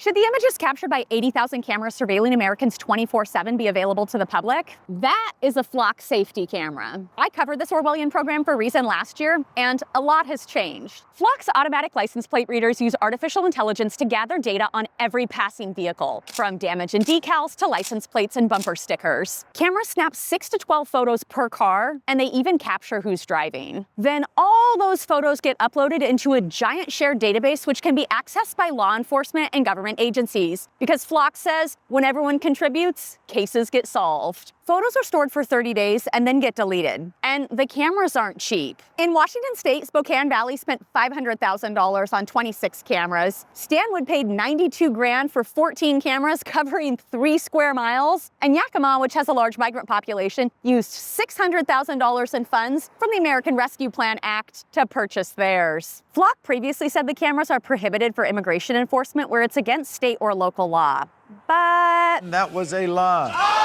Should the images captured by 80,000 cameras surveilling Americans 24/7 be available to the public? That is a flock safety camera. I covered this Orwellian program for Reason last year, and a lot has changed. Flock's automatic license plate readers use artificial intelligence to gather data on every passing vehicle, from damage and decals to license plates and bumper stickers. Cameras snap 6 to 12 photos per car, and they even capture who's driving. Then all those photos get uploaded into a giant shared database which can be accessed by law enforcement and government agencies. Because Flock says when everyone contributes, cases get solved. Photos are stored for 30 days and then get deleted. And the cameras aren't cheap. In Washington State, Spokane Valley spent $500,000 on 26 cameras. Stanwood paid $92,000 for 14 cameras covering 3 square miles. And Yakima, which has a large migrant population, used $600,000 in funds from the American Rescue Plan Act to purchase theirs. Flock previously said the cameras are prohibited for immigration enforcement where it's against state or local law. But that was a lie.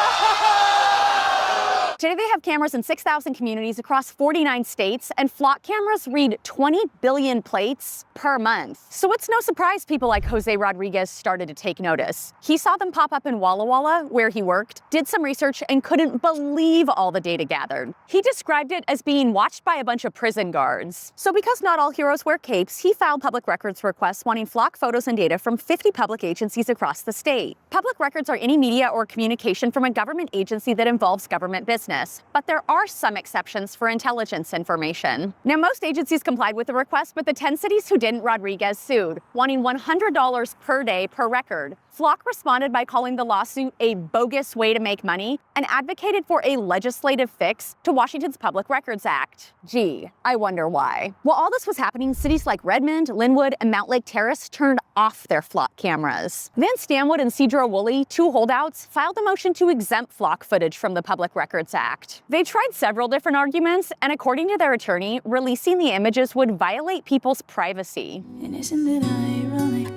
Today they have cameras in 6,000 communities across 49 states, and Flock cameras read 20 billion plates per month. So it's no surprise people like Jose Rodriguez started to take notice. He saw them pop up in Walla Walla, where he worked, did some research, and couldn't believe all the data gathered. He described it as being watched by a bunch of prison guards. So because not all heroes wear capes, he filed public records requests wanting Flock photos and data from 50 public agencies across the state. Public records are any media or communication from a government agency that involves government business. But there are some exceptions for intelligence information. Now, most agencies complied with the request, but the 10 cities who didn't, Rodriguez sued, wanting $100 per day per record. Flock responded by calling the lawsuit a bogus way to make money and advocated for a legislative fix to Washington's Public Records Act. Gee, I wonder why. While all this was happening, cities like Redmond, Linwood, and Mount Lake Terrace turned off their Flock cameras. Then Stanwood and Cedro-Woolley, 2 holdouts, filed a motion to exempt Flock footage from the Public Records Act. They tried several different arguments, and according to their attorney, releasing the images would violate people's privacy. And isn't it ironic?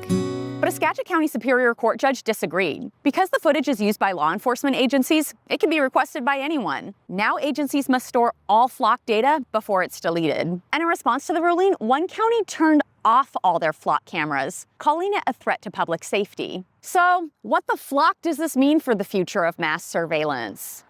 But a Skagit County Superior Court judge disagreed. Because the footage is used by law enforcement agencies, it can be requested by anyone. Now agencies must store all Flock data before it's deleted. And in response to the ruling, one county turned off all their Flock cameras, calling it a threat to public safety. So, what the Flock does this mean for the future of mass surveillance?